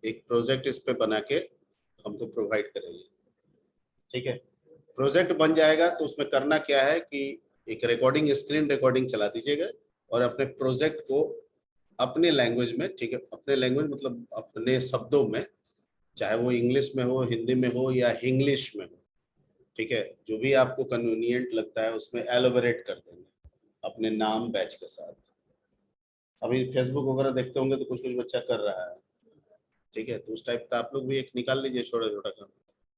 एक प्रोजेक्ट इस पे बना के हमको प्रोवाइड करेंगे। ठीक है, प्रोजेक्ट बन जाएगा तो उसमें करना क्या है कि एक रिकॉर्डिंग, स्क्रीन रिकॉर्डिंग चला दीजिएगा और अपने प्रोजेक्ट को अपने लैंग्वेज में, ठीक है, अपने लैंग्वेज मतलब अपने शब्दों में, चाहे वो इंग्लिश में हो, हिंदी में हो या इंग्लिश में हो, ठीक है, जो भी आपको कन्वीनियंट लगता है उसमें एलोबरेट कर देंगे अपने नाम बैच के साथ। अभी फेसबुक वगैरह देखते होंगे तो कुछ कुछ बच्चा कर रहा है, ठीक है, तो उस टाइप का आप लोग भी एक निकाल लीजिए छोटा छोटा काम।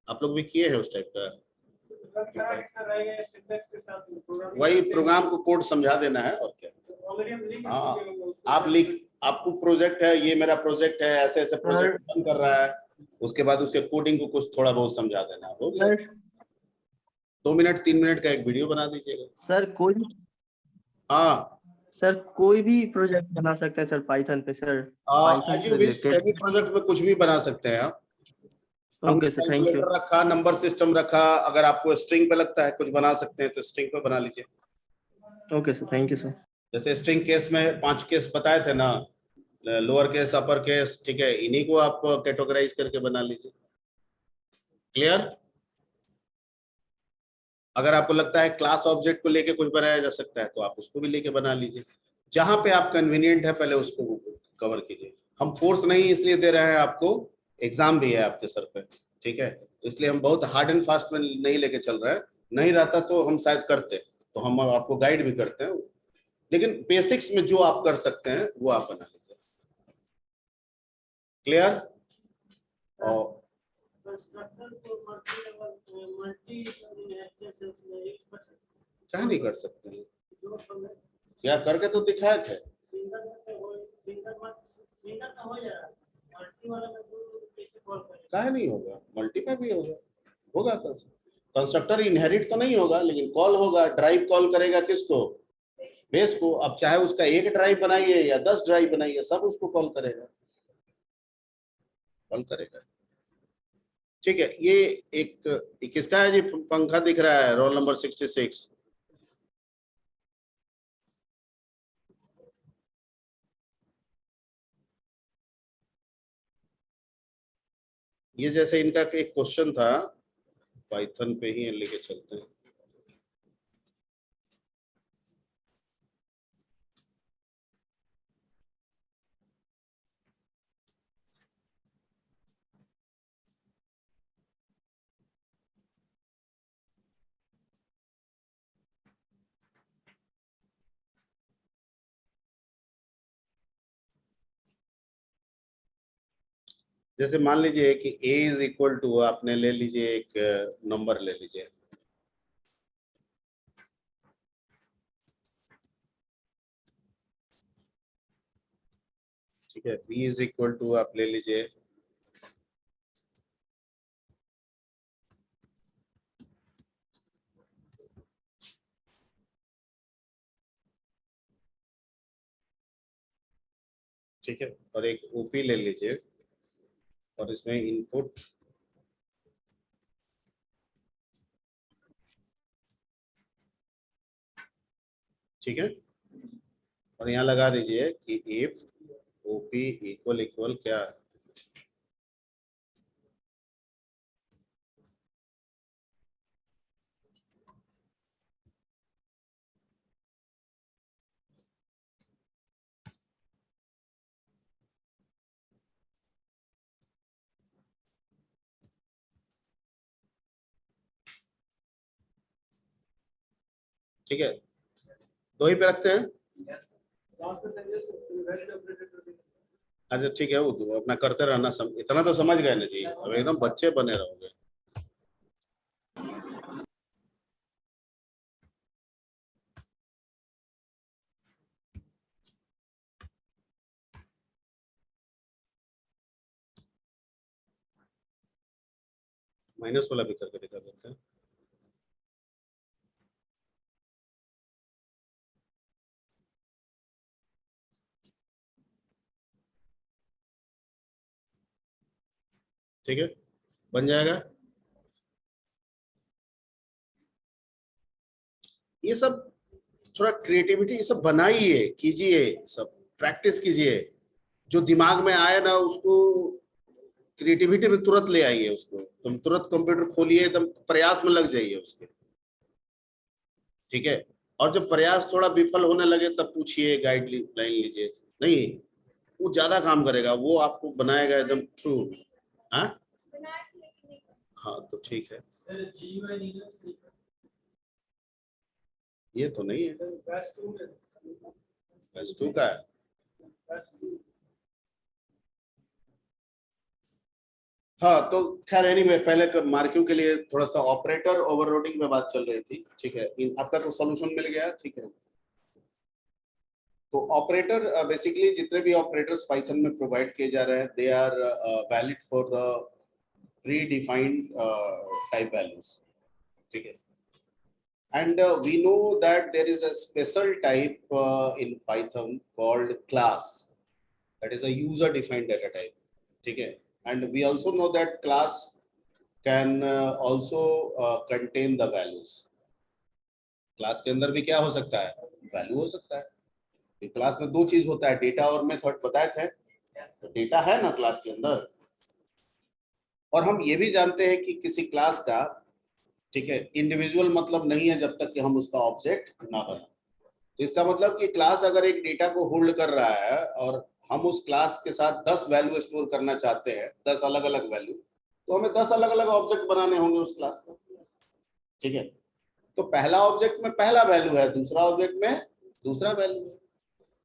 आप लोग भी किए हैं उस टाइप का? वही प्रोग्राम को कोड समझा देना है और क्या। हाँ, आप लिख, आपको प्रोजेक्ट है, ये मेरा प्रोजेक्ट है, ऐसे ऐसे प्रोजेक्ट बन कर रहा है, उसके बाद उसके कोडिंग को कुछ थोड़ा बहुत समझा देना है, हो गया। 2 मिनट 3 मिनट का एक वीडियो बना दीजिएगा सर। कोई हाँ सर कोई भी प्रोजेक्ट बना सकते हैं सर पाइथन पे सर, पाइथन एज से you wish, related. Any project में कुछ भी बना सकते हैं आप। हमने okay sir, thank you. Calculator रखा, नंबर सिस्टम रखा, अगर आपको स्ट्रिंग पे लगता है कुछ बना सकते हैं तो स्ट्रिंग पे बना लीजिए। Okay sir, thank you sir. जैसे स्ट्रिंग केस में 5 केस बताए थे ना, लोअर केस, अपर केस, ठीक है, इन्हीं को आप कैटेगराइज करके बना लीजिए। क्लियर? अगर आपको लगता है क्लास ऑब्जेक्ट को लेके कुछ बनाया जा सकता है तो आप उसको भी लेके बना लीजिए, जहां पे आप कन्वीनियंट है पहले उसको कवर कीजिए। हम फोर्स नहीं इसलिए दे रहे हैं आपको, एग्जाम भी है आपके सर पे, ठीक है, तो इसलिए हम बहुत हार्ड एंड फास्ट में नहीं लेके चल रहे हैं। नहीं रहता तो हम शायद करते, तो हम आपको गाइड भी करते हैं, लेकिन बेसिक्स में जो आप कर सकते हैं वो आप बना लीजिए। क्लियर? और क्या नहीं कर सकते हैं, क्या करके तो दिखाए थे। क्या नहीं होगा, मल्टी पे भी होगा, होगा। कंस्ट्रक्टर इनहेरिट तो नहीं होगा लेकिन कॉल होगा। ड्राइव कॉल करेगा किसको? बेस को। अब चाहे उसका एक ड्राइव बनाइए या 10 ड्राइव बनाइए, सब उसको कॉल करेगा, कॉल करेगा। ठीक है, ये एक किसका है जी? पंखा दिख रहा है, रोल नंबर 66। ये जैसे इनका एक क्वेश्चन था, पाइथन पे ही लेके चलते हैं। जैसे मान लीजिए कि a इज इक्वल टू, आपने ले लीजिए एक नंबर ले लीजिए, ठीक है, b इज इक्वल टू आप ले लीजिए ठीक है, और एक OP ले लीजिए और इसमें इनपुट ठीक है, और यहाँ लगा दीजिए कि इफ OP इक्वल इक्वल क्या है, ठीक है, दो ही पे रखते हैं। अच्छा ठीक है, वो तो अपना करते रहना, इतना तो समझ गए ना जी, अब एकदम बच्चे बने रहोगे। माइनस वाला भी करके दिखा देते हैं। ठीक है, बन जाएगा। ये सब थोड़ा क्रिएटिविटी, ये सब बनाइए, कीजिए, सब प्रैक्टिस कीजिए, जो दिमाग में आए ना उसको क्रिएटिविटी में तुरंत ले आइए उसको, तुम तुरंत कंप्यूटर खोलिए, एकदम प्रयास में लग जाइए उसके, ठीक है। और जब प्रयास थोड़ा विफल होने लगे तब पूछिए, गाइडलाइन लीजिए, नहीं वो ज्यादा काम करेगा, वो आपको बनाएगा एकदम ट्रू। हाँ हाँ तो ठीक है, ये तो नहीं है, S2 का है। हाँ तो खैर एनीवे, पहले मार्किंग के लिए थोड़ा सा ऑपरेटर ओवरलोडिंग में बात चल रही थी, ठीक है। आपका तो सॉल्यूशन मिल गया, ठीक है। तो ऑपरेटर बेसिकली जितने भी ऑपरेटर्स पाइथन में प्रोवाइड किए जा रहे हैं, they are valid for the predefined type values, ठीक है। And we know that there is a special type in Python called class, that is a user defined data type, ठीक है। And we also know that class can also contain the values. Class के अंदर भी क्या हो सकता है, value हो सकता है। क्लास में दो चीज होता है, डेटा और मेथड, बताए थे। तो डेटा है ना क्लास के अंदर, और हम ये भी जानते हैं कि किसी क्लास का, ठीक है, इंडिविजुअल मतलब नहीं है जब तक कि हम उसका ऑब्जेक्ट ना बनाए। तो इसका मतलब कि क्लास अगर एक डेटा को होल्ड कर रहा है और हम उस क्लास के साथ 10 वैल्यू स्टोर करना चाहते हैं, 10 अलग अलग वैल्यू, तो हमें 10 अलग अलग ऑब्जेक्ट बनाने होंगे उस क्लास का, ठीक है। तो पहला ऑब्जेक्ट में पहला वैल्यू है, दूसरा ऑब्जेक्ट में दूसरा वैल्यू है।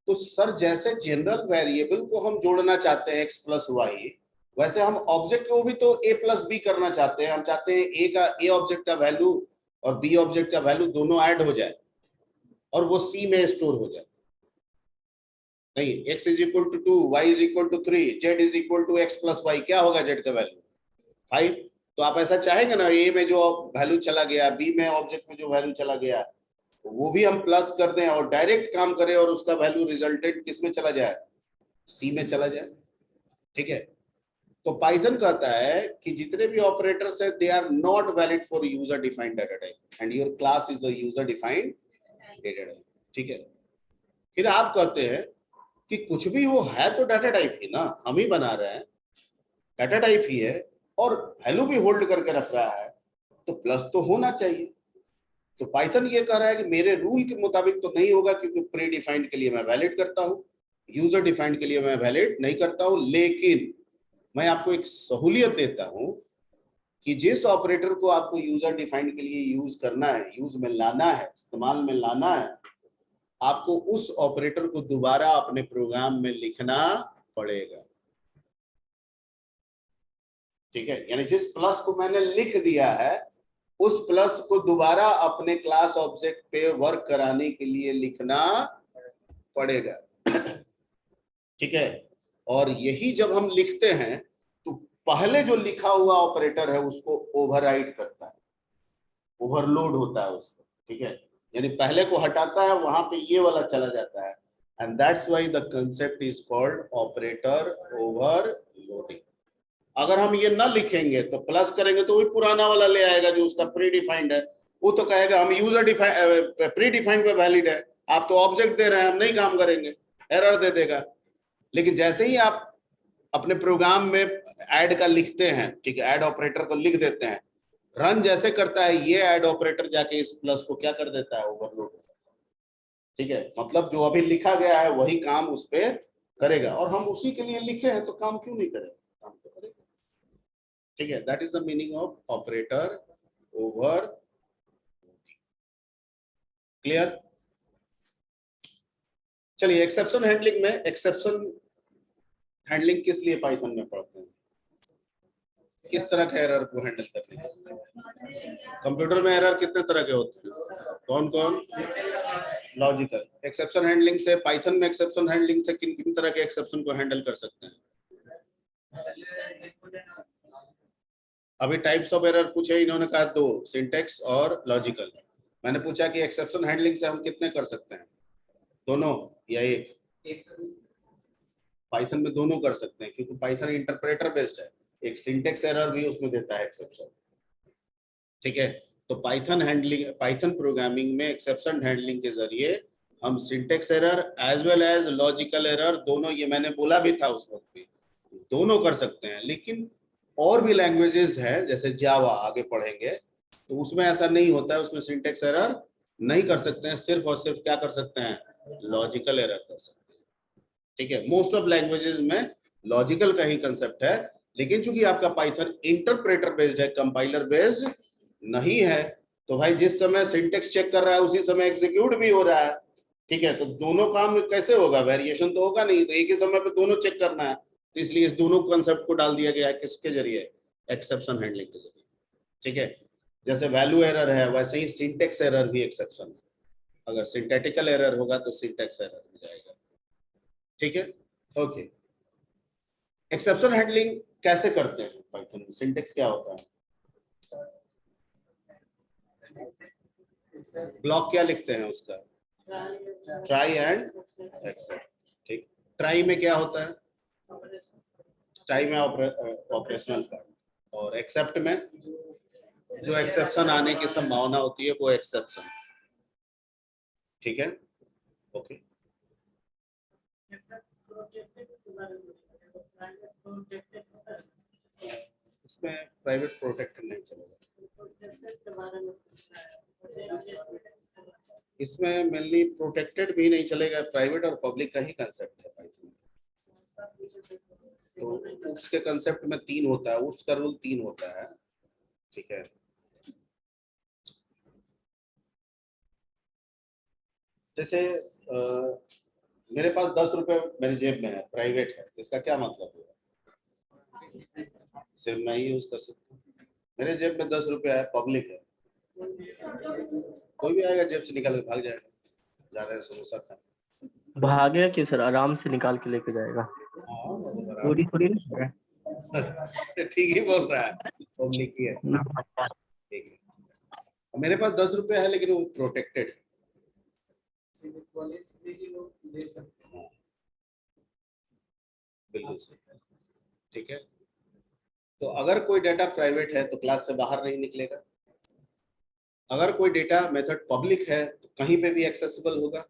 तो सर जैसे जनरल वेरिएबल को हम जोड़ना चाहते हैं x प्लस वाई, वैसे हम ऑब्जेक्ट को भी तो a प्लस बी करना चाहते हैं। हम चाहते हैं ए ऑब्जेक्ट का वैल्यू और बी ऑब्जेक्ट का वैल्यू दोनों ऐड हो जाए और वो सी में स्टोर हो जाए। नहीं, x is equal to 2, y is equal to 3, z is equal to x plus y, क्या होगा z का वैल्यू 5। तो आप ऐसा चाहेंगे ना, a में जो वैल्यू चला गया, b में ऑब्जेक्ट में जो वैल्यू चला गया, तो वो भी हम प्लस कर दें और डायरेक्ट काम करें और उसका वैल्यू रिजल्टेंट किस में चला जाए, सी में चला जाए, ठीक है। तो पाइथन कहता है कि जितने भी ऑपरेटर्स है, they are not valid for user defined data type and your class is the user defined data type, ठीक है। फिर आप कहते हैं कि कुछ भी वो है तो डाटा टाइप ही ना, हम ही बना रहे हैं, डाटा टाइप ही है और वैल्यू भी होल्ड करके रख रहा है, तो प्लस तो होना चाहिए। तो पाइथन ये कह रहा है कि मेरे रूल के मुताबिक तो नहीं होगा, क्योंकि प्री डिफाइंड के लिए मैं वैलिड करता हूं, यूजर डिफाइंड के लिए मैं वैलिड नहीं करता हूं। लेकिन मैं आपको एक सहूलियत देता हूं कि जिस ऑपरेटर को आपको यूजर डिफाइंड के लिए यूज करना है, यूज में लाना है, इस्तेमाल में लाना है, आपको उस ऑपरेटर को दोबारा अपने प्रोग्राम में लिखना पड़ेगा, ठीक है। यानी जिस प्लस को मैंने लिख दिया है, उस प्लस को दोबारा अपने क्लास ऑब्जेक्ट पे वर्क कराने के लिए लिखना पड़ेगा, ठीक है। और यही जब हम लिखते हैं तो पहले जो लिखा हुआ ऑपरेटर है उसको ओवरराइड करता है, ओवरलोड होता है उसको, ठीक है। यानी पहले को हटाता है, वहां पे ये वाला चला जाता है, and that's why the concept is called operator overloading. अगर हम ये ना लिखेंगे तो प्लस करेंगे तो वही पुराना वाला ले आएगा जो उसका प्री डिफाइंड है, वो तो कहेगा हम यूजर डिफाइंड प्री डिफाइंड पे वैलिड है, आप तो ऑब्जेक्ट दे रहे हैं, हम नहीं काम करेंगे, एरर दे देगा। लेकिन जैसे ही आप अपने प्रोग्राम में ऐड का लिखते हैं, ठीक है, ऐड ऑपरेटर को लिख देते हैं, रन जैसे करता है ये ऐड ऑपरेटर जाके इस प्लस को क्या कर देता है, ओवरलोड, ठीक है। मतलब जो अभी लिखा गया है वही काम उस पे करेगा, और हम उसी के लिए लिखे हैं तो काम क्यों नहीं करेगा, काम तो करेगा, ठीक है। That is the meaning of operator over, clear. चलिए एक्सेप्शन हैंडलिंग में, एक्सेप्शन हैंडलिंग किस लिए पाइथन में पढ़ते हैं, किस तरह के एरर को हैंडल करने के। कंप्यूटर में एरर कितने तरह के होते हैं, कौन कौन, लॉजिकल। एक्सेप्शन हैंडलिंग से, पाइथन में एक्सेप्शन हैंडलिंग से किन किन तरह के एक्सेप्शन को हैंडल कर सकते हैं। अभी टाइप्स ऑफ एरर पूछे इन्होंने, कहा दो, सिंटेक्स और लॉजिकल। मैंने पूछा कि एक्सेप्शन हैंडलिंग से हम कितने कर सकते हैं, दोनों या एक। पाइथन में दोनों कर सकते हैं, क्योंकि पाइथन इंटरप्रेटर बेस्ड है, एक सिंटेक्स एरर भी उसमें देता है एक्सेप्शन, ठीक है। तो पाइथन हैंडलिंग, पाइथन प्रोग्रामिंग में एक्सेप्शन हैंडलिंग के जरिए हम syntax error as well as logical error दोनों, ये मैंने बोला भी था उस वक्त भी, दोनों कर सकते हैं। लेकिन और भी लैंग्वेजेस हैं जैसे जावा, आगे पढ़ेंगे तो उसमें ऐसा नहीं होता है, उसमें सिंटेक्स एरर नहीं कर सकते हैं, सिर्फ और सिर्फ क्या कर सकते हैं, लॉजिकल एरर कर सकते हैं। ठीक है, मोस्ट ऑफ लैंग्वेजेस में लॉजिकल का ही कंसेप्ट है, लेकिन चूंकि आपका पाइथन इंटरप्रेटर बेस्ड है, कंपाइलर बेस्ड नहीं है, तो भाई जिस समय सिंटेक्स चेक कर रहा है उसी समय एग्जीक्यूट भी हो रहा है। ठीक है, तो दोनों काम कैसे होगा, वेरिएशन तो होगा नहीं, तो एक ही समय पे दोनों चेक करना है, तो इसलिए इस दोनों कंसेप्ट को डाल दिया गया है किसके जरिए, एक्सेप्शन हैंडलिंग के जरिए। ठीक है, जैसे वैल्यू एरर है वैसे ही सिंटेक्स एरर भी एक्सेप्शन है, अगर सिंटैटिकल एरर होगा तो सिंटेक्स एरर हो जाएगा। ठीक है, ओके। एक्सेप्शन हैंडलिंग कैसे करते हैं पाइथन में, सिंटेक्स क्या होता है, ब्लॉक क्या लिखते हैं उसका, ट्राई एंड एक्सेप्ट। ठीक, ट्राई में क्या होता है, ट्राई में ऑपरेशनल पार्ट, और एक्सेप्ट में जो एक्सेप्शन आने की संभावना होती है वो एक्सेप्शन। ठीक है, ओके। इसमें प्राइवेट प्रोटेक्टेड नहीं चलेगा, इसमें मेनली प्रोटेक्टेड भी नहीं चलेगा, प्राइवेट और पब्लिक का ही कंसेप्ट है पाइथन। तो उप्स के कंसेप्ट में 3 होता है, उप्स का रूल 3 होता है। ठीक है, जैसे मेरे पास 10 रुपए मेरे जेब में है, प्राइवेट है, तो इसका क्या मतलब हुआ, सिर्फ मैं ही यूज कर सकता हूँ। मेरे जेब में 10 रुपया है, पब्लिक है, कोई भी आएगा जेब से निकाल के भाग जाएगा, जा रहे हैं समोसा खाने। भागेगा क्यों सर, आराम से निकाल के लेके जाएगा, थोड़ी थोड़ी ना। ठीक ही बोल रहा है, पब्लिक ही है। ठीक है, मेरे पास 10 रुपया है लेकिन वो प्रोटेक्टेड है, बिल्कुल सही। ठीक है, तो अगर कोई डाटा प्राइवेट है तो क्लास से बाहर नहीं निकलेगा, अगर कोई डेटा मेथड पब्लिक है तो कहीं पे भी एक्सेसिबल होगा,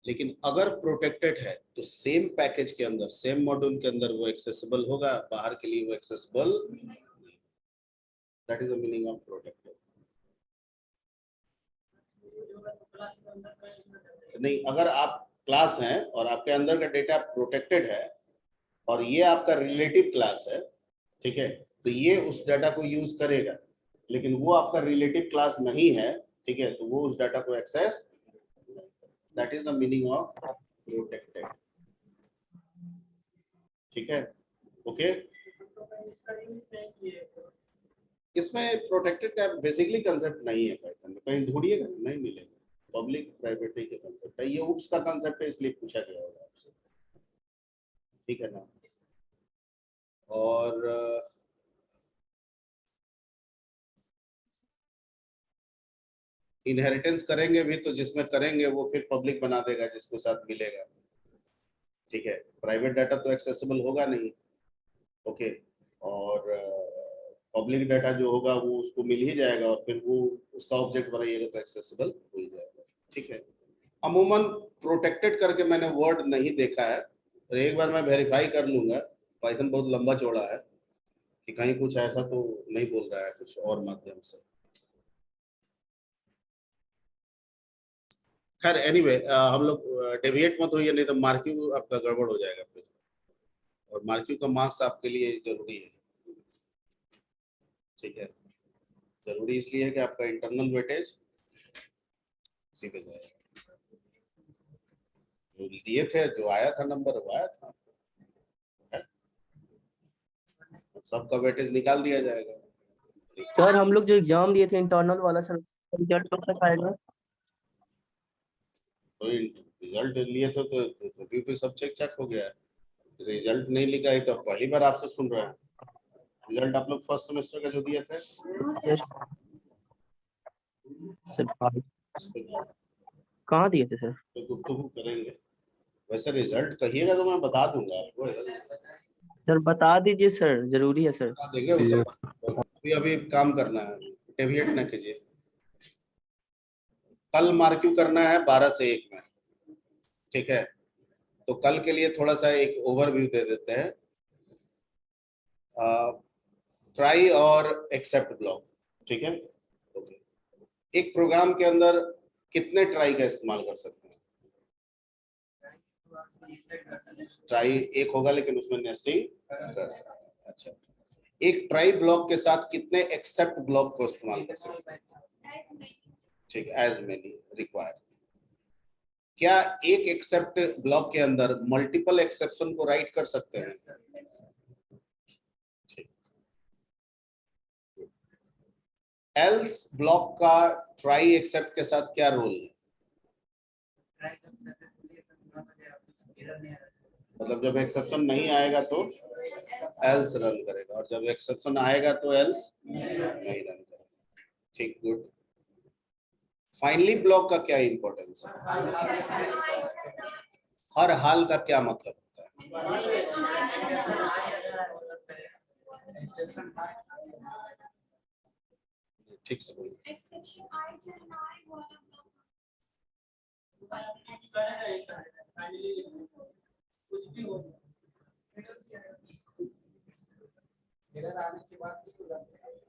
लेकिन अगर प्रोटेक्टेड है तो सेम पैकेज के अंदर, सेम मॉड्यूल के अंदर वो एक्सेसिबल होगा, बाहर के लिए वो accessible. That is the meaning of protected. नहीं, अगर आप क्लास हैं और आपके अंदर का डेटा प्रोटेक्टेड है और ये आपका रिलेटिव क्लास है, ठीक है, तो ये उस डाटा को यूज करेगा, लेकिन वो आपका रिलेटिव क्लास नहीं है, ठीक है, तो वो उस डाटा को access, that is the meaning of protected. ठीक है, ओके। इसमें प्रोटेक्टेड का बेसिकली कंसेप्ट नहीं है पाइथन में, कहीं ढूंढिएगा नहीं मिलेगा, पब्लिक प्राइवेट के कंसेप्ट है, ये उप्स का कंसेप्ट है इसलिए पूछा गया होगा आपसे। ठीक है ना, और इनहेरिटेंस करेंगे भी तो जिसमें करेंगे वो फिर पब्लिक बना देगा जिसको साथ मिलेगा। ठीक है, प्राइवेट डाटा तो एक्सेसिबल होगा नहीं, ओके, और पब्लिक डाटा जो होगा वो उसको मिल ही जाएगा और फिर वो उसका ऑब्जेक्ट बनाइएगा तो एक्सेसिबल हो ही जाएगा। ठीक है, अमूमन प्रोटेक्टेड करके मैंने वर्ड नहीं देखा है, और एक बार मैं वेरीफाई कर लूंगा, पाइथन बहुत लंबा चौड़ा है, कि कहीं कुछ ऐसा तो नहीं बोल रहा है कुछ और माध्यम से। खैर एनीवे, हम लोग डेविएट मत होइए, नहीं तो मार्किंग आपका गड़बड़ हो जाएगा फिर, और मार्किंग का मार्क्स आपके लिए जरूरी है। ठीक है, जरूरी इसलिए है कि आपका इंटरनल वेटेज उसी पे जाएगा, जो दिए थे, जो आया था नंबर वो आया था, सबका वेटेज निकाल दिया जाएगा। सर हम लोग जो एग्जाम दिए थे इंटरनल वाला सर, रिजल्ट कब तक आएगा? तो रिजल्ट लिए थे तो रिव्यू पे सब चेक हो गया है, रिजल्ट नहीं लिखा है तो पहली बार आपसे सुन रहे हैं। रिजल्ट आप लोग फर्स्ट सेमेस्टर का जो दिए थे सर कहाँ दिए थे सर? तो गुफ्तगू करेंगे, वैसे रिजल्ट कहिएगा तो मैं बता दूंगा आपको, सर बता दीजिए सर, जरूरी है सर। बता देंगे उस सब। अभी अभी काम करना है, डेविएट ना कीजिए। कल मार्क्यू करना है 12 से 1 में, ठीक है, तो कल के लिए थोड़ा सा एक ओवरव्यू दे देते हैं। ट्राई और एक्सेप्ट ब्लॉक, ठीक है। ओके, एक प्रोग्राम के अंदर कितने ट्राई का इस्तेमाल कर सकते हैं? ट्राई एक होगा लेकिन उसमें नेस्टिंग कर सकते हैं। अच्छा, एक ट्राई ब्लॉक के साथ कितने एक्सेप्ट ब्लॉक को इस्तेमाल कर सकते हैं? ठीक, एज मेनी रिक्वायर। क्या एक एक्सेप्ट ब्लॉक के अंदर मल्टीपल एक्सेप्शन को राइट कर सकते हैं? एल्स ब्लॉक का ट्राई एक्सेप्ट के साथ क्या रोल है? मतलब जब एक्सेप्शन नहीं आएगा तो एल्स रन करेगा, और जब एक्सेप्शन आएगा तो एल्स नहीं रन करेगा। ठीक, गुड। फाइनली ब्लॉक का क्या इंपॉर्टेंस है? हर हाल का क्या मतलब होता है? ठीक से बोलिए।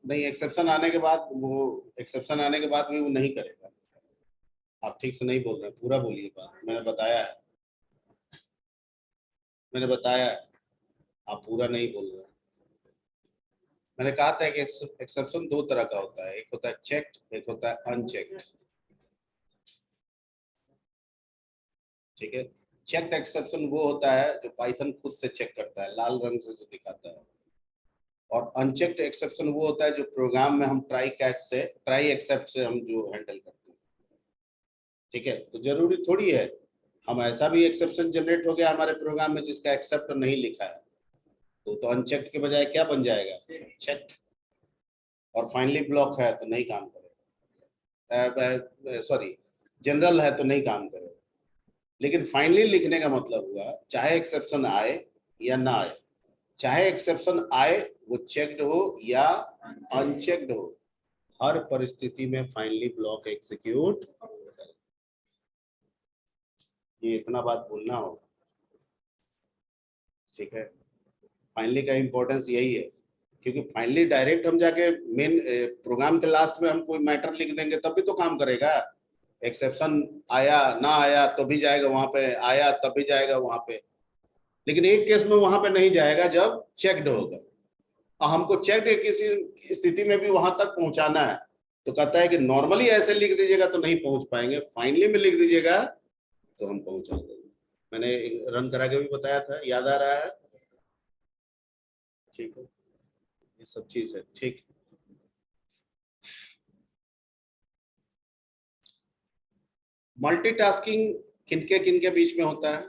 नहीं, एक्सेप्शन आने के बाद भी वो नहीं करेगा। आप ठीक से नहीं बोल रहे, पूरा बोलिए बात। मैंने बताया है, आप पूरा नहीं बोल रहे। मैंने कहा था कि एक्सेप्शन दो तरह का होता है, एक होता है चेक्ड, एक होता है अनचेक्ड। ठीक है, चेक्ड एक्सेप्शन वो होता है जो पाइथन खुद से चेक करता है, लाल रंग से जो दिखाता है। और अनचेक्ड एक्सेप्शन वो होता है जो प्रोग्राम में हम ट्राई एक्सेप्ट से हम जो हैंडल करते हैं। ठीक है, तो जरूरी थोड़ी है हम ऐसा भी एक्सेप्शन जनरेट हो गया हमारे प्रोग्राम में जिसका एक्सेप्ट नहीं लिखा है, तो अनचेक्ड के बजाय क्या बन जाएगा? चेक्ड। और फाइनली ब्लॉक है तो नहीं काम करेगा, सॉरी जनरल है तो नहीं काम करेगा। लेकिन फाइनली लिखने का मतलब हुआ चाहे एक्सेप्शन आए या ना आए, चाहे एक्सेप्शन आए वो चेक्ड हो या अनचेक्ड हो, हर परिस्थिति में फाइनली ब्लॉक एग्जीक्यूट करेगा। ये इतना बात बोलना होगा, ठीक है। फाइनली का इंपॉर्टेंस यही है, क्योंकि फाइनली डायरेक्ट हम जाके मेन प्रोग्राम के लास्ट में हम कोई मैटर लिख देंगे तब भी तो काम करेगा। एक्सेप्शन आया ना आया तो भी जाएगा वहां पे, आया तब भी जाएगा वहां पे। लेकिन एक केस में वहां पे नहीं जाएगा जब चेक्ड होगा, और हमको चेक्ड किसी स्थिति में भी वहां तक पहुंचाना है, तो कहता है कि नॉर्मली ऐसे लिख दीजिएगा तो नहीं पहुंच पाएंगे, फाइनली में लिख दीजिएगा तो हम पहुंचा देंगे। मैंने रन करा के भी बताया था, याद आ रहा है? ठीक है, ये सब चीज है। ठीक, मल्टीटास्किंग किनके किनके बीच में होता है?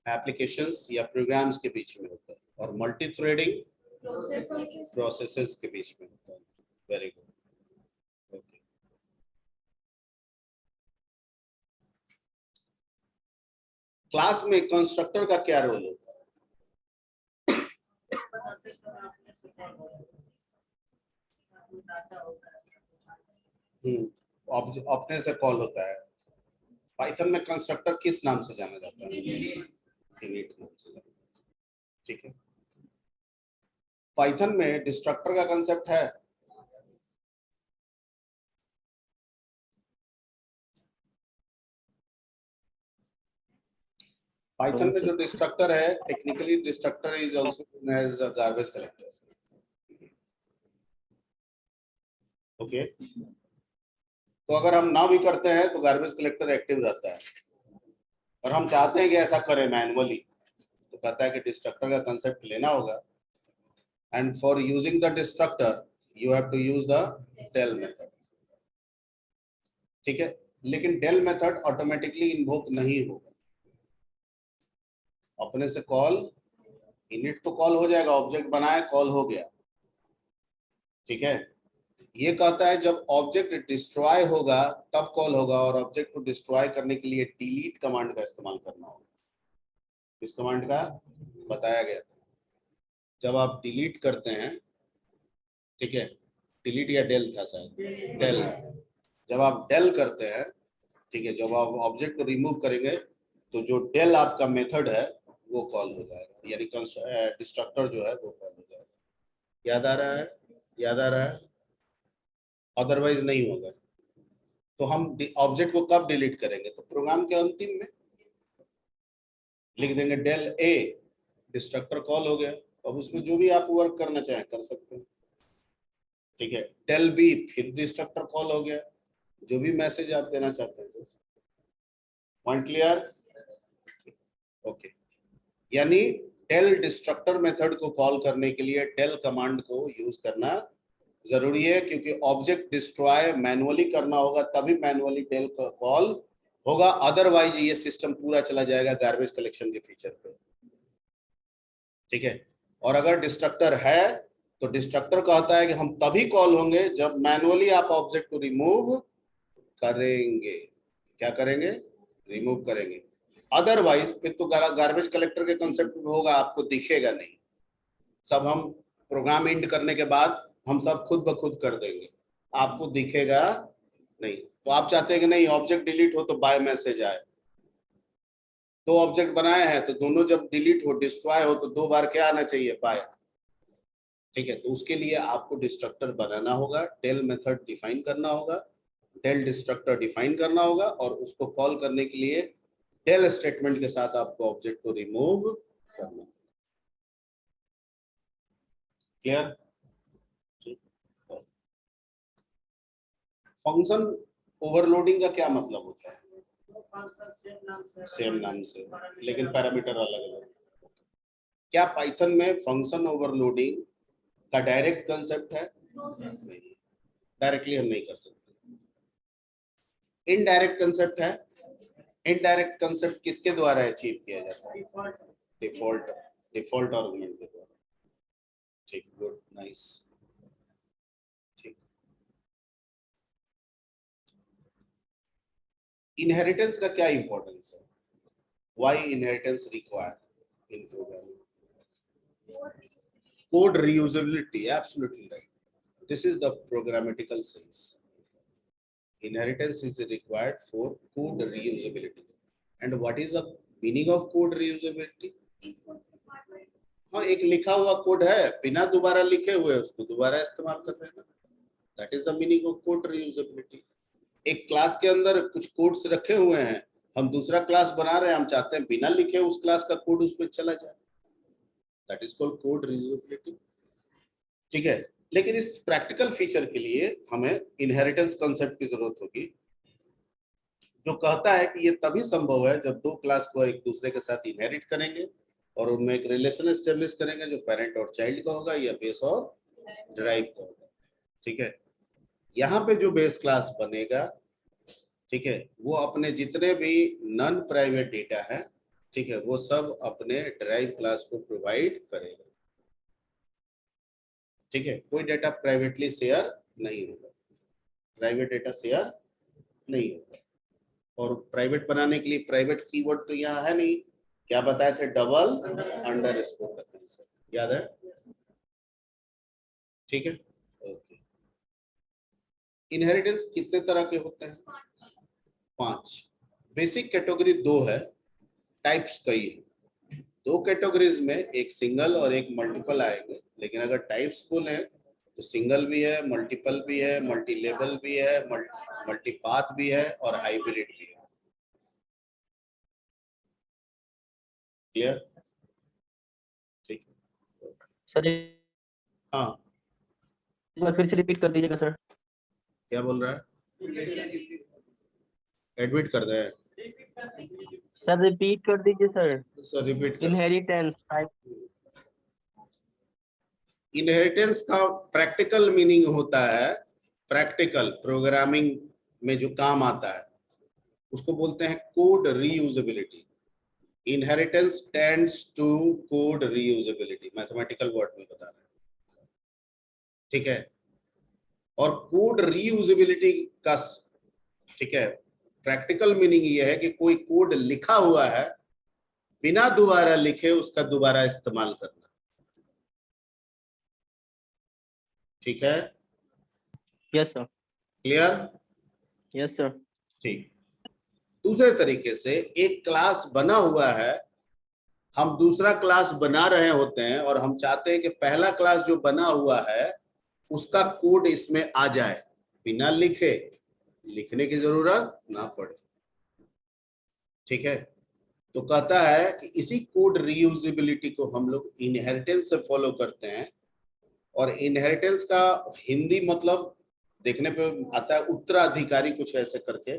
एप्लीकेशंस या प्रोग्राम्स के बीच में होता है, और मल्टी थ्रेडिंग प्रोसेसेस के बीच में होता है। Very good, okay. क्लास में कंस्ट्रक्टर का क्या रोल होता है? अपने से कॉल होता है। पाइथन में कंस्ट्रक्टर किस नाम से जाना जाता है? इनिट नाम से जाना जाता है। ठीक है, पाइथन में डिस्ट्रक्टर का कंसेप्ट है। पाइथन में जो डिस्ट्रक्टर है, technically destructor is also known as garbage collector. Okay, तो अगर हम ना भी करते हैं तो गार्बेज कलेक्टर एक्टिव रहता है, और हम चाहते हैं कि ऐसा करें मैनुअली, तो कहता है कि डिस्ट्रक्टर का कंसेप्ट लेना होगा, and for using the destructor you have to use the del method. ठीक है, लेकिन डेल मेथड ऑटोमेटिकली इन्वोक नहीं होगा, अपने से कॉल, इनिट तो कॉल हो जाएगा, ऑब्जेक्ट बनाए कॉल हो गया। ठीक है, ये कहता है जब ऑब्जेक्ट डिस्ट्रॉय होगा तब कॉल होगा, और ऑब्जेक्ट को डिस्ट्रॉय करने के लिए डिलीट कमांड का इस्तेमाल करना होगा। इस कमांड का बताया गया था, जब आप डिलीट करते हैं, ठीक है, डिलीट या डेल था शायद, डेल, जब आप डेल करते हैं, ठीक है, जब आप ऑब्जेक्ट को रिमूव करेंगे तो जो डेल आपका मेथड है वो कॉल हो जाएगा, यानी डिस्ट्रक्टर जो है वो कॉल हो जाएगा। याद आ रहा है? याद आ रहा है? अदरवाइज नहीं होगा। तो हम ऑब्जेक्ट को कब डिलीट करेंगे? तो प्रोग्राम के अंतिम में लिख देंगे डेल ए, डिस्ट्रक्टर कॉल हो गया, अब उसमें जो भी आप वर्क करना चाहें कर सकते हैं। ठीक है, डेल बी, फिर डिस्ट्रक्टर कॉल हो गया, जो भी मैसेज आप देना चाहते हैं। Point clear? ओके, यानी डेल डिस्ट्रक्टर मेथड को कॉल करने के लिए डेल कमांड को यूज करना जरूरी है, क्योंकि ऑब्जेक्ट डिस्ट्रॉय मैनुअली करना होगा, तभी मैनुअली डेल का कॉल होगा, अदरवाइज ये सिस्टम पूरा चला जाएगा गार्बेज कलेक्शन के फीचर पे। ठीक है, और अगर डिस्ट्रक्टर है तो डिस्ट्रक्टर कहता है कि हम तभी कॉल होंगे जब मैनुअली आप ऑब्जेक्ट को रिमूव करेंगे। क्या करेंगे? रिमूव करेंगे। अदरवाइज फिर तो गार्बेज कलेक्टर के कंसेप्ट में होगा, आपको दिखेगा नहीं, सब हम प्रोग्राम एंड करने के बाद हम सब खुद ब खुद कर देंगे, आपको दिखेगा नहीं। तो आप चाहते हैं कि नहीं ऑब्जेक्ट डिलीट हो तो बाय मैसेज आए। दो ऑब्जेक्ट बनाए हैं तो दोनों जब डिलीट हो, डिस्ट्रॉय हो, तो दो बार क्या आना चाहिए? बाय। ठीक है, तो उसके लिए आपको डिस्ट्रक्टर बनाना होगा, डेल मेथड डिफाइन करना होगा, डेल डिस्ट्रक्टर डिफाइन करना होगा, और उसको कॉल करने के लिए डेल स्टेटमेंट के साथ आपको ऑब्जेक्ट को रिमूव करना। क्लियर? फंक्शन ओवरलोडिंग का क्या मतलब होता है? सेम नाम से लेकिन पैरामीटर अलग अलग। क्या पाइथन में फंक्शन ओवरलोडिंग का डायरेक्ट कंसेप्ट है? नहीं, डायरेक्टली हम नहीं कर सकते। इनडायरेक्ट कंसेप्ट है। इनडायरेक्ट कंसेप्ट किसके द्वारा अचीव किया जाता है? डिफॉल्ट, डिफॉल्ट आर्गुमेंट के द्वारा। ठीक, गुड, नाइस। ठीक, इनहेरिटेंस का क्या इंपॉर्टेंस है? Why inheritance require in programming? Code reusability, absolutely right. This is the programmatical sense. Inheritance is required for code reusability. And what is the meaning of code reusability? हाँ, एक लिखा हुआ code है, बिना दोबारा लिखे हुए उसको दोबारा इस्तेमाल कर रहे हैं। That is the meaning of code reusability. एक क्लास के अंदर कुछ कोड्स रखे हुए हैं, हम दूसरा क्लास बना रहे हैं, हम चाहते हैं बिना लिखे उस क्लास का कोड उसमें चला जाए। That is called code reusability. ठीक है, लेकिन इस प्रैक्टिकल फीचर के लिए हमें इनहेरिटेंस कंसेप्ट की जरूरत होगी, जो कहता है कि ये तभी संभव है जब दो क्लास को एक दूसरे के साथ इनहेरिट करेंगे और उनमें एक रिलेशन एस्टेब्लिश करेंगे जो पेरेंट और चाइल्ड का होगा या बेस और ड्राइव का होगा। ठीक है, यहाँ पे जो बेस क्लास बनेगा, ठीक है, वो अपने जितने भी नॉन प्राइवेट डेटा है, ठीक है, वो सब अपने ड्राइव क्लास को प्रोवाइड करेगा। ठीक है, कोई डेटा प्राइवेटली शेयर नहीं होगा, प्राइवेट डेटा शेयर नहीं होगा। और प्राइवेट बनाने के लिए प्राइवेट कीवर्ड तो यहाँ है नहीं, क्या बताए थे? डबल अंडरस्कोर का कंसेप्ट, याद है? ठीक है, ओके। इनहेरिटेंस कितने तरह के होते हैं? 5। बेसिक कैटेगरी 2 है, टाइप्स कई है। 2 कैटेगरीज में एक सिंगल और एक मल्टीपल आएंगे, लेकिन अगर टाइप्स बोले तो सिंगल भी है, मल्टीपल भी है, मल्टी लेवल भी है, मल्टीपाथ भी है और हाइब्रिड भी है। क्लियर? ठीक है सर हाँ, एक बार फिर से रिपीट कर दीजिएगा सर। क्या बोल रहा है? एडमिट कर दे सर रिपीट कर दीजिए सर। सर, रिपीट कर। Inheritance type. इनहेरिटेंस का प्रैक्टिकल मीनिंग होता है, प्रैक्टिकल प्रोग्रामिंग में जो काम आता है उसको बोलते हैं code reusability. Inheritance tends to code reusability, mathematical word में बता रहे हैं। ठीक है, और कोड रीयूजेबिलिटी का, ठीक है, प्रैक्टिकल मीनिंग ये है कि कोई कोड लिखा हुआ है, बिना दोबारा लिखे उसका दोबारा इस्तेमाल करना। ठीक है, yes sir. Clear? Yes sir. ठीक। दूसरे तरीके से एक क्लास बना हुआ है, हम दूसरा क्लास बना रहे होते हैं और हम चाहते हैं कि पहला क्लास जो बना हुआ है उसका कोड इसमें आ जाए, बिना लिखने की जरूरत ना पड़े। ठीक है, तो कहता है कि इसी कोड रीयूजेबिलिटी को हम लोग इनहेरिटेंस से फॉलो करते हैं। और इनहेरिटेंस का हिंदी मतलब देखने पे आता है उत्तराधिकारी, कुछ ऐसे करके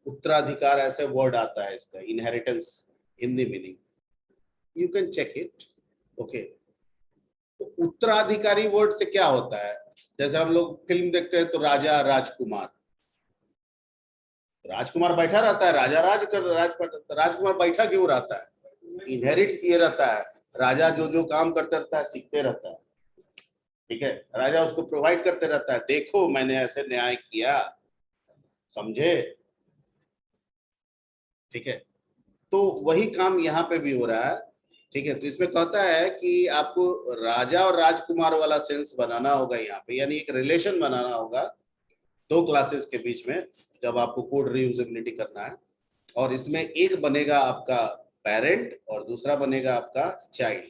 उत्तराधिकार ऐसे वर्ड आता है इसका, inheritance Hindi meaning, you can check it. Okay, तो उत्तराधिकारी वर्ड से क्या होता है, जैसे हम लोग फिल्म देखते हैं तो राजा राजकुमार, राजकुमार बैठा रहता है, राजा राजकुमार बैठा क्यों रहता है, इनहेरिट किए रहता है, राजा जो जो काम करते रहता है सीखते रहता है। ठीक है, राजा उसको प्रोवाइड करते रहता है, देखो मैंने ऐसे न्याय किया, समझे। ठीक है, तो वही काम यहाँ पे भी हो रहा है। ठीक है, तो इसमें कहता है कि आपको राजा और राजकुमार वाला सेंस बनाना होगा यहाँ पे, यानी एक रिलेशन बनाना होगा दो क्लासेस के बीच में जब आपको कोड रीयूजेबिलिटी करना है। और इसमें एक बनेगा आपका पेरेंट और दूसरा बनेगा आपका चाइल्ड।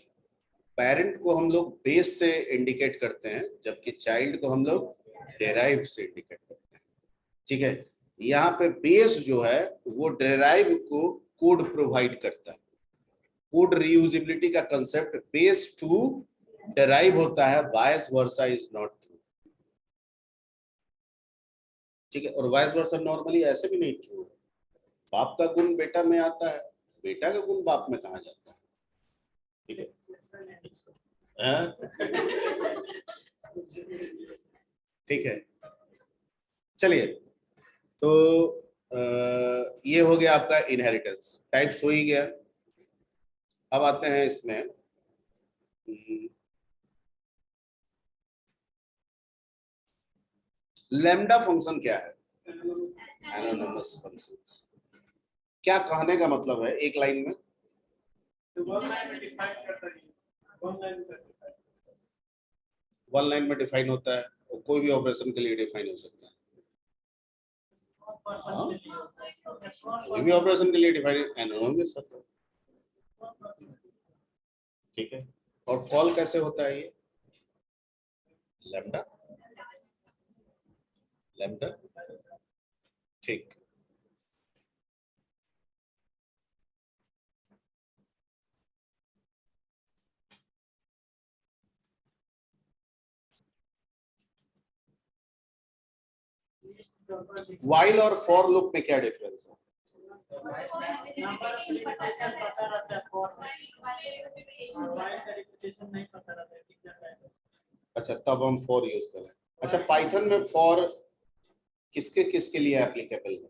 पेरेंट को हम लोग बेस से इंडिकेट करते हैं, जबकि चाइल्ड को हम लोग डेराइव से इंडिकेट करते हैं। ठीक है, यहाँ पे बेस जो है वो डेराइव को कोड प्रोवाइड करता है। कोड रीयूजेबिलिटी का कंसेप्ट बेस टू डेराइव होता है, vice versa is not true. ठीक है, और वाइस वर्सा नॉर्मली ऐसे भी नहीं ट्रू है। बाप का गुण बेटा में आता है, बेटा का गुण बाप में कहा जाता है। ठीक है, ठीक है, चलिए, तो ये हो गया आपका इनहेरिटेंस, टाइप्स हो ही गया। अब आते हैं इसमें लैम्डा फंक्शन क्या है, एनोनिमस फंक्शंस। क्या कहने का मतलब है एक लाइन में, वन लाइन में डिफाइन होता है, और कोई भी ऑपरेशन के लिए डिफाइन हो सकता है। कोई भी ऑपरेशन के लिए डिफाइन एनोनिमस होता है। ठीक है, और कॉल कैसे होता है ये, लैम्डा लैम्डा। ठीक, व्हाइल और फॉर लूप में क्या डिफरेंस है, अच्छा तब हम फॉर यूज करें। अच्छा, पाइथन में फॉर किसके किसके लिए एप्लीकेबल है,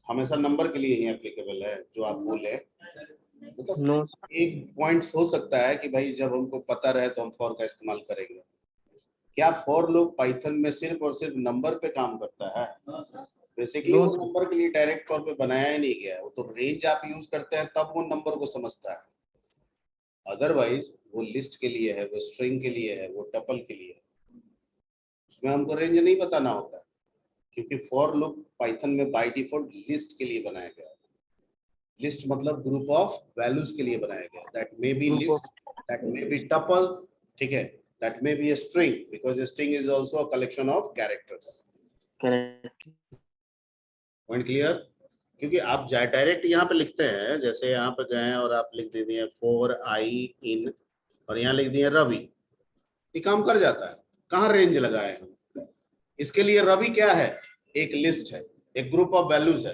हमेशा नंबर के लिए ही एप्लीकेबल है जो आप बोले, मतलब नो एक पॉइंट्स हो सकता है कि भाई जब हमको पता रहे तो हम फॉर का इस्तेमाल करेंगे। क्या फॉर लूप पाइथन में सिर्फ और सिर्फ नंबर पे काम करता है, बेसिकली नो वो नंबर के लिए डायरेक्ट तौर पे बनाया ही नहीं गया है, वो तो रेंज आप यूज करते हैं तब वो नंबर को समझता है, अदरवाइज वो लिस्ट के लिए है, वो स्ट्रिंग के लिए है, वो टपल के लिए है, उसमें हमको रेंज नहीं बताना होता है, क्योंकि फॉर लूप पाइथन में बाय डिफॉल्ट लिस्ट के लिए बनाया गया है। लिस्ट मतलब ग्रुप ऑफ वैल्यूज के लिए बनाया गया, that may be group list, that may be tuple, ठीक है, that may be a string because a string is also a collection of characters. Correct. Point clear, क्योंकि आप डायरेक्ट यहाँ पे लिखते हैं, जैसे यहाँ पे गए और आप लिख दे दिए फॉर आई इन और यहाँ लिख दिए रवि, ये काम कर जाता है, कहाँ रेंज लगाए हम, इसके लिए रवि क्या है, एक लिस्ट है, एक ग्रुप ऑफ वैल्यूज है,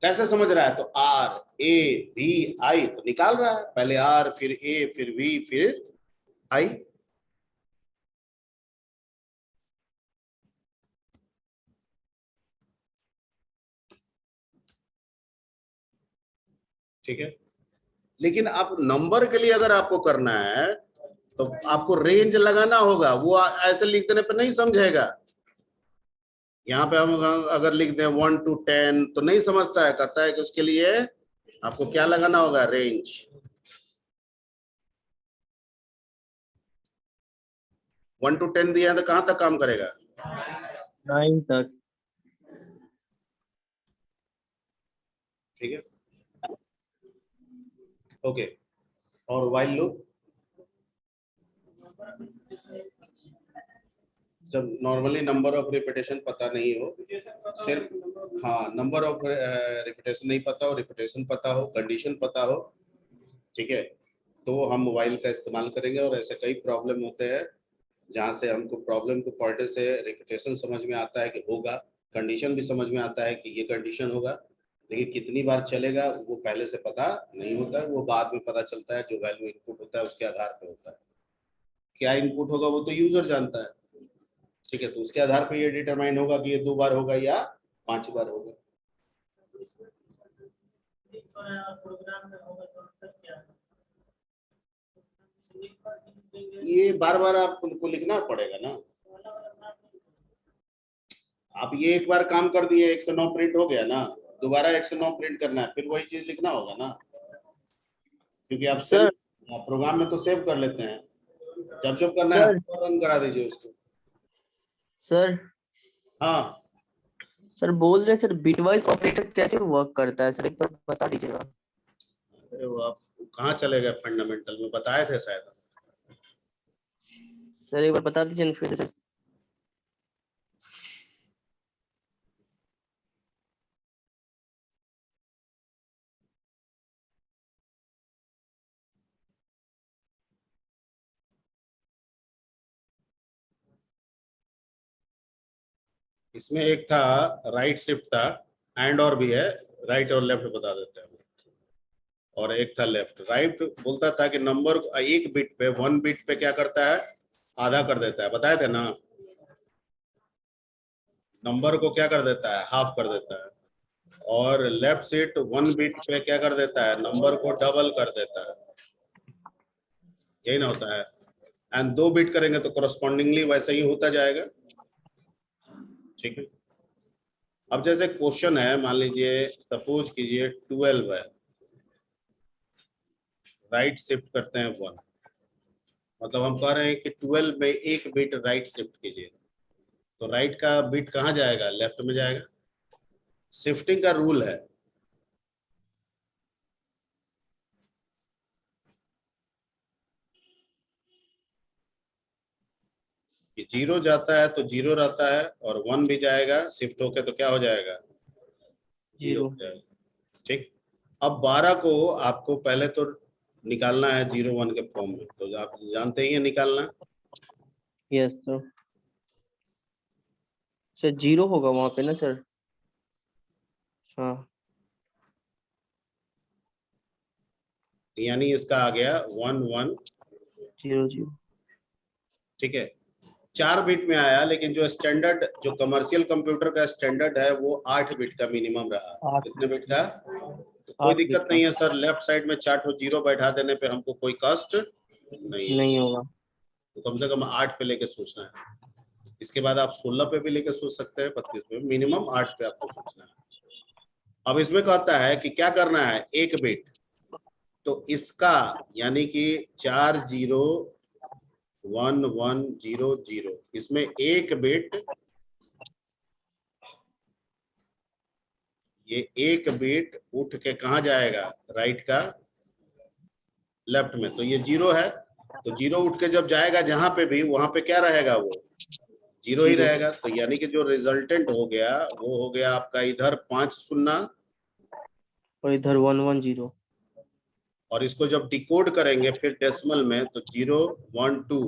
कैसे समझ रहा है, तो आर ए वी आई तो निकाल रहा है, पहले आर फिर ए फिर वी फिर आई। ठीक है, लेकिन आप नंबर के लिए अगर आपको करना है तो आपको रेंज लगाना होगा, वो ऐसे लिख देने पर नहीं समझेगा। यहाँ पे हम अगर लिख दें 1 to 10 तो नहीं समझता है, कहता है कि उसके लिए आपको क्या लगाना होगा, रेंज। 1 to 10 दिया है तो कहां तक काम करेगा, 9 तक। ठीक है, ओके। और व्हाइल लूप, जब नॉर्मली नंबर ऑफ रिपीटेशन पता नहीं हो, सिर्फ हाँ नंबर ऑफ रिपीटेशन नहीं पता हो, रिपीटेशन पता हो, कंडीशन पता हो, ठीक है, तो हम व्हाइल का इस्तेमाल करेंगे। और ऐसे कई प्रॉब्लम होते हैं जहाँ से हमको प्रॉब्लम को पढ़ने से रिपीटेशन समझ में आता है कि होगा, कंडीशन भी समझ में आता है कि ये कंडीशन होगा, लेकिन कितनी बार चलेगा वो पहले से पता नहीं होता है, वो बाद में पता चलता है। जो वैल्यू इनपुट होता है उसके आधार पर होता है, क्या इनपुट होगा वो तो यूजर जानता है, ठीक है, तो उसके आधार पर ये डिटरमाइन होगा कि ये 2 बार होगा या 5 बार होगा। ये बार बार आपको लिखना पड़ेगा ना, आप ये एक बार काम कर दिए 109 प्रिंट हो गया ना, दोबारा 109 प्रिंट करना है, फिर वही चीज लिखना होगा ना, क्योंकि आप सेव सर प्रोग्राम में तो सेव कर लेते हैं, जब जब करना है सर रन करा दीजिए उसको। सर हाँ सर बोल रहे सर बिटवाइज ऑपरेटर कैसे वर्क करता है सर, एक बार बता दीजिएगा। अरे वो आप कहाँ चले गए, फंडामेंटल में बताए थे शायद। सर एक बार बता दीजिए ना फिर सर। इसमें एक था राइट शिफ्ट था, एंड और भी है, राइट और लेफ्ट बता देते हैं, और एक था लेफ्ट। राइट बोलता था कि नंबर एक बिट पे 1 बिट पे क्या करता है, आधा कर देता है, बताए थे ना, नंबर को क्या कर देता है, हाफ कर देता है। और लेफ्ट शिफ्ट 1 बिट पे क्या कर देता है, नंबर को डबल कर देता है, यही ना होता है। एंड 2 बिट करेंगे तो करस्पॉन्डिंगली वैसे ही होता जाएगा, ठीक है। अब जैसे क्वेश्चन है, मान लीजिए सपोज कीजिए 12 है, राइट शिफ्ट करते हैं 1, मतलब हम कह रहे हैं कि 12 में 1 बिट राइट शिफ्ट कीजिए, तो राइट का बिट कहाँ जाएगा, लेफ्ट में जाएगा। शिफ्टिंग का रूल है, कि 0 जाता है तो 0 रहता है, और 1 भी जाएगा शिफ्ट होके तो क्या हो जाएगा, 0 जीरो। हो जाएगा, ठीक। अब 12 को आपको पहले तो निकालना है 0 1 के फॉर्म में, तो आप जानते ही है निकालना। Yes sir. सर जीरो होगा वहां पे ना सर। हाँ यानी इसका आ गया 1 1, जीरो जीरो। ठीक है। 4 बिट में आया, लेकिन जो स्टैंडर्ड, जो कमर्शियल कंप्यूटर का स्टैंडर्ड है वो 8 बिट का मिनिमम रहा। 8 कितने बिट का, तो कोई 8 बिट दिक्कत का नहीं है सर, लेफ्ट साइड में चार्ट हो 0 बैठा देने पे हमको कोई कष्ट नहीं है, नहीं होगा। तो कम से कम 8 पे लेके सोचना है। इसके बाद आप 16 पे भी लेके सोच सकते हैं, 32 पे, मिनिमम 8 पे आपको सोचना है। अब इसमें कहता है कि क्या करना है, 1 बिट, तो इसका यानी कि 4 0 1 1 0 0, इसमें 1 बिट, ये 1 बिट उठ के कहा जाएगा, राइट का लेफ्ट में, तो ये 0 है, तो 0 उठ के जब जाएगा जहां पे भी, वहां पे क्या रहेगा, वो 0 ही जीरो रहेगा। तो यानी कि जो रिजल्टेंट हो गया वो हो गया आपका इधर 5 शून्य, और इधर 1 1 0। और इसको जब डिकोड करेंगे फिर डेसिमल में, तो 0 1 2,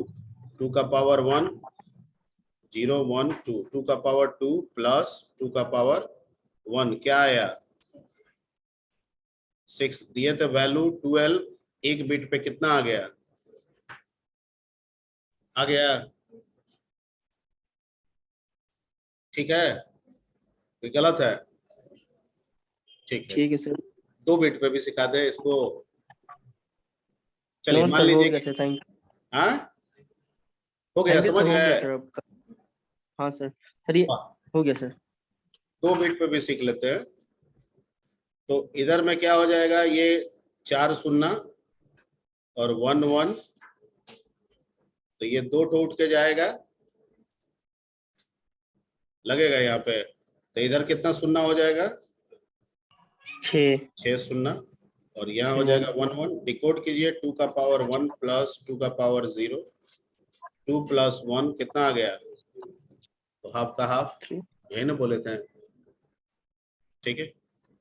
2 का पावर 1, 0 1 2, 2 का पावर 2 प्लस 2 का पावर 1, क्या आया 6 दिए थे वैल्यू 12, 1 बिट पे कितना आ गया, आ गया, ठीक है, ये गलत है, ठीक है। ठीक है सर। 2 बिट पे भी सिखा दे इसको, चलिए नो मान सर हो लीजिए गया कि सर, थैंक हाँ हो गया, थैंक यू समझ सर, हो गए। गया सर अब। हाँ सर सर ये वाह, हो गया सर। 2 बिट पे भी सीख लेते हैं, तो इधर में क्या हो जाएगा, ये 4 शून्य और 1 1, तो ये 2 तो उठ के जाएगा, लगेगा यहाँ पे, तो इधर कितना शून्य हो जाएगा, 6 6 शून्य, और यहाँ हो जाएगा 1 1। डिकोड कीजिए, 2 का पावर 1 प्लस 2 का पावर 0, 2 प्लस 1 कितना आ गया, तो हाफ का हाफ, 3 यही ना बोले थे। ठीक है,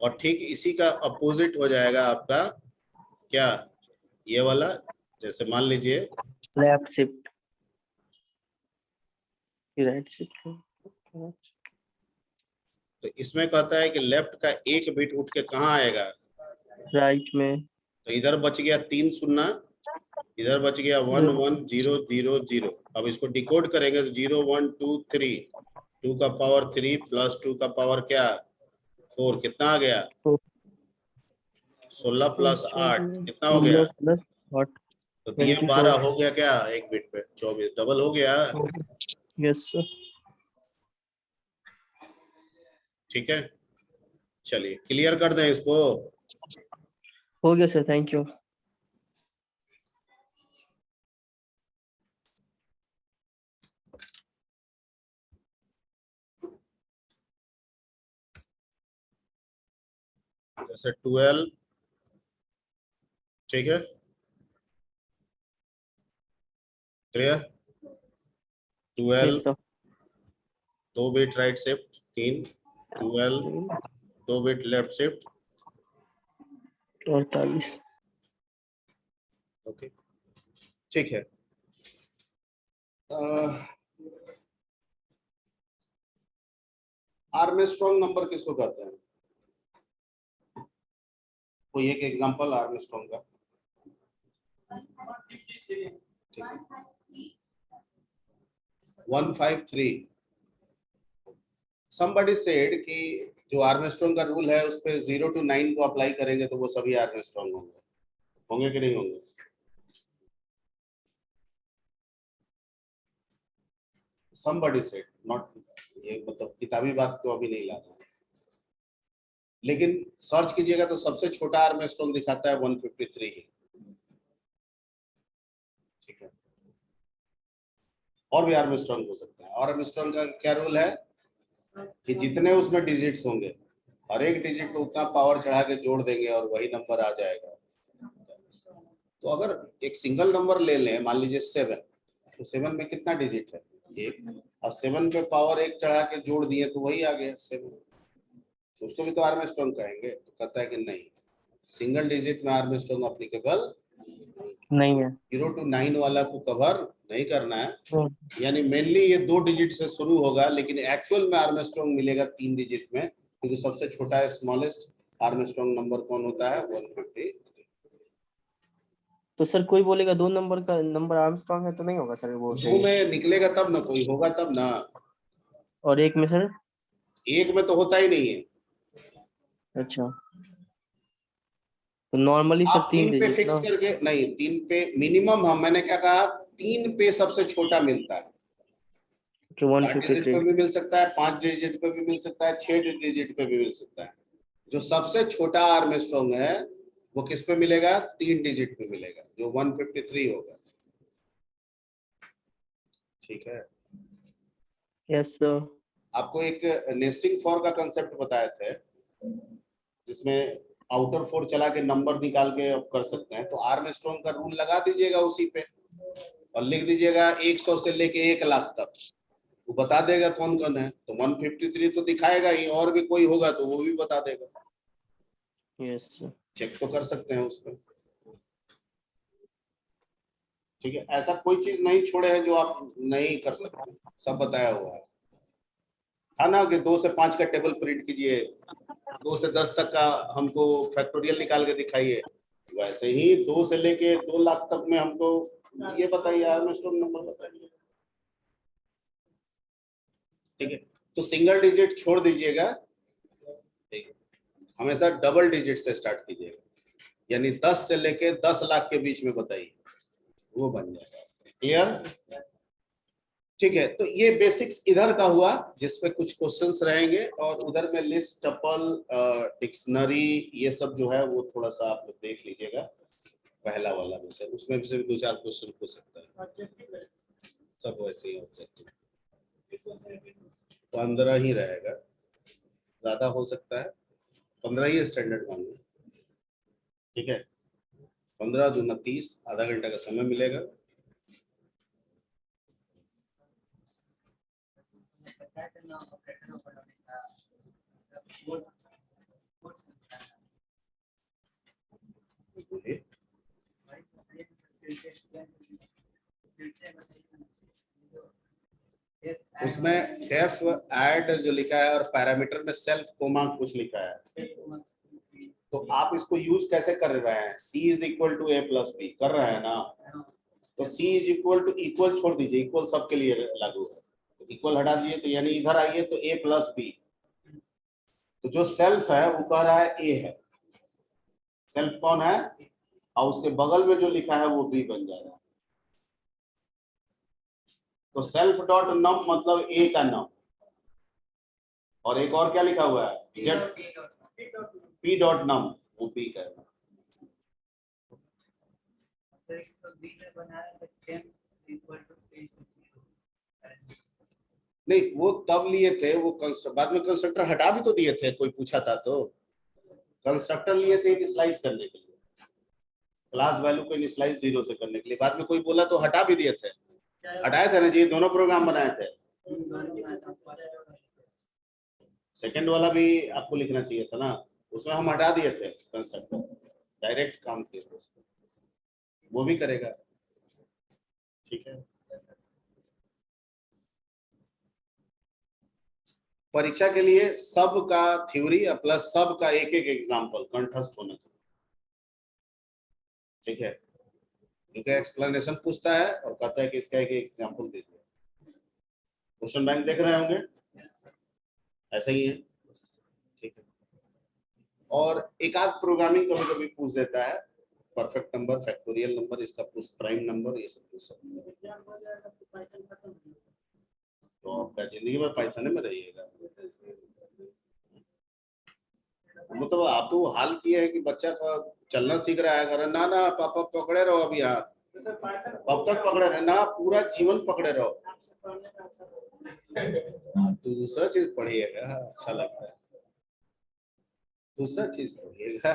और ठीक इसी का अपोजिट हो जाएगा आपका क्या, ये वाला। जैसे मान लीजिए लेफ्ट शिफ्ट राइट शिफ्ट तो इसमें कहता है कि लेफ्ट का एक बिट उठ के कहाँ आएगा, राइट में। तो इधर बच गया 3 शून्य, इधर बच गया 1 1 0 0 0। अब इसको डिकोड करेंगे तो 0 1 2 3, 2 का पावर 3 प्लस 2 का पावर क्या 4, कितना आ गया, 16 प्लस 8 कितना हो गया, 16 प्लस 8 तो दिए 12 हो गया क्या, एक बिट पे 24, डबल हो गया। 24। Yes sir. ठीक है, चलिए क्लियर कर दें इसको। हो गया सर, थैंक यू। जैसे 12, ठीक है, clear, 12 yes sir. 2 bit right shift 3, 12 2 bit left shift, 48। Okay, ठीक है। आर्मस्ट्रॉन्ग नंबर किसको कहते हैं, कोई एक एग्जांपल आर्मस्ट्रॉन्ग का। ठीक है, 153। somebody said कि जो आर्मस्ट्रॉन्ग का रूल है उस पे 0 to 9 को अप्लाई करेंगे तो वो सभी आर्मस्ट्रॉन्ग होंगे, होंगे कि नहीं होंगे। somebody said, not, ये मतलब किताबी बात तो अभी नहीं ला रहा है, लेकिन सर्च कीजिएगा तो सबसे छोटा आर्मस्ट्रॉन्ग दिखाता है 153 ही। ठीक है, और भी आर्मस्ट्रॉन्ग हो सकता है। और आर्मस्ट्रॉन्ग का क्या रूल है कि जितने उसमें डिजिट्स होंगे हर एक डिजिट को उतना पावर चढ़ा के जोड़ देंगे और वही नंबर आ जाएगा। तो अगर एक सिंगल नंबर ले लें, मान लीजिए 7, तो 7 में कितना डिजिट है, एक, और 7 पे पावर 1 चढ़ा के जोड़ दिए तो वही आ गया 7, उसको भी तो आर्मस्ट्रॉन्ग कहेंगे। तो कहता है कि नहीं, सिंगल डिजिट में आर्मस्ट्रॉन्ग एप्लीकेबल नहीं है। 0 to 9 वाला को कवर नहीं करना है। यानी मेनली ये 2 डिजिट से शुरू होगा, लेकिन एक्चुअल में आर्मस्ट्रॉन्ग मिलेगा 3 डिजिट में, क्योंकि सबसे छोटा है स्मॉलेस्ट आर्मस्ट्रॉन्ग नंबर कौन होता है, 153। तो सर कोई बोलेगा 2 नंबर का नंबर आर्मस्ट्रॉन्ग है तो नहीं होगा सर वो 2 में निकलेगा तब ना, कोई होगा तब ना, और 1 में सर। 1 में तो होता ही नहीं है। अच्छा, तो नॉर्मली सर आप 3 3 पे डिजिट फिक्स ना। करके नहीं, 3 पे मिनिमम, हम मैंने क्या कहा, 3 पे सबसे छोटा मिलता है। 4 डिजिट पे 153। भी मिल सकता है, 5 डिजिट पे भी मिल सकता है, 6 डिजिट पे भी मिल सकता है। जो सबसे छोटा आर्मस्ट्रॉन्ग है वो किस पे मिलेगा, 3 डिजिट पे मिलेगा, जो 153 होगा। ठीक है, यस सर। आपको एक नेस्टिंग फॉर का कंसेप्ट बताए थे, जिसमें आउटर फोर चला के नंबर निकाल के आप कर सकते हैं। तो आर्मस्ट्रॉन्ग का रूल लगा दीजिएगा उसी पे और लिख दीजिएगा 100 से लेके 1 लाख तक, वो बता देगा कौन कौन है। तो 153 तो दिखाएगा ही, और भी कोई होगा तो वो भी बता देगा। Yes sir. चेक तो कर सकते हैं उसमें। ठीक है, ऐसा कोई चीज नहीं छोड़े है जो आप नहीं कर सकते, सब बताया हुआ है ना। कि 2 से 5 का टेबल प्रिंट कीजिए, 2 से 10 तक का हमको फैक्टोरियल निकाल के दिखाइए, वैसे ही 2 से लेके 2 लाख तक में हमको ये बताइए, आर्मस्ट्रॉन्ग नंबर बताइए। ठीक है, तो सिंगल डिजिट छोड़ दीजिएगा, हमेशा डबल डिजिट से स्टार्ट कीजिएगा, यानी 10 से लेके 10 लाख के बीच में बताइए, वो बन जाएगा। क्लियर, ठीक है। तो ये बेसिक्स इधर का हुआ, जिसपे कुछ क्वेश्चंस रहेंगे, और उधर में लिस्ट, टपल, डिक्शनरी, ये सब जो है वो थोड़ा सा आप लोग देख लीजिएगा। पहला वाला विषय, उसमें से भी 2-4 क्वेश्चन हो सकता है, सब वैसे ही ऑब्जेक्टिव तो अंदर ही रहेगा, ज्यादा हो सकता है 15 ही स्टैंडर्ड मान लो, ठीक है। 15 दूना 30, आधा घंटा का समय मिलेगा। उसमें डेफ ऐड जो लिखा है और पैरामीटर में सेल्फ कोमा कुछ लिखा है, तो आप इसको यूज कैसे कर रहे हैं? C is equal to A plus B कर रहे हैं ना, तो C is equal to equal छोड़ दीजिए, इक्वल सबके लिए लागू है, तो इक्वल हटा दीजिए, तो यानी इधर आइए तो ए प्लस बी, तो जो सेल्फ है वो कह रहा है ए है, सेल्फ कौन है, और उसके बगल में जो लिखा है वो बी बन जाएगा। तो सेल्फ डॉट नम मतलब ए का नम, और एक और क्या लिखा हुआ है, जेड पी डॉट नम, वो पी का है। नहीं वो तब लिए थे, वो बाद में कंस्ट्रक्टर हटा भी तो दिए थे, कोई पूछा था तो। कंस्ट्रक्टर लिए थे इनिशियलाइज करने के लिए, क्लास वैल्यू को इनिशियलाइज 0 से करने के लिए, बाद में कोई बोला तो हटा भी दिए थे, हटाए थे ना जी, दोनों प्रोग्राम बनाए थे। सेकंड वाला भी आपको लिखना चाहिए था ना, उसमें हम हटा दिए थे कंस्ट्रक्टर, डायरेक्ट काम किए थे उसको, वो भी करेगा, ठीक है। परीक्षा के लिए सब का थ्योरी प्लस सब का एक एक एग्जाम्पल कंठस्थ होना चाहिए, ठीक है, क्योंकि एक्सप्लेनेशन पूछता है और कहता है कि इसका एक एग्जाम्पल दीजिए। क्वेश्चन बैंक देख रहे होंगे, ऐसा ही है, ठीक है। और एक आध प्रोग्रामिंग कभी कभी पूछ देता है, परफेक्ट नंबर, फैक्टोरियल नंबर, इसका प्राइम नंबर, ये सब पूछ सकते हैं। तो आपका जिंदगी भर पाइथन में रहिएगा, मतलब आप तो हाल किए है कि बच्चा का चलना सीख रहा है, अगर ना ना पापा पकड़े रहो अभी आप, कब तक पकड़े रहे ना, पूरा जीवन पकड़े रहो, तो दूसरा चीज पढ़िएगा, अच्छा लगता है, दूसरा चीज पढ़िएगा,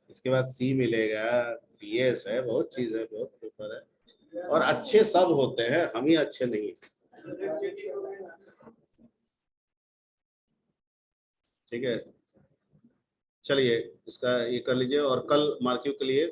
इसके बाद सी मिलेगा, पीएस है, बहुत चीज है, बहुत पेपर है, और अच्छे सब होते हैं, हम ही अच्छे नहीं, ठीक है। चलिए इसका ये कर लीजिए, और कल मार्किंग के लिए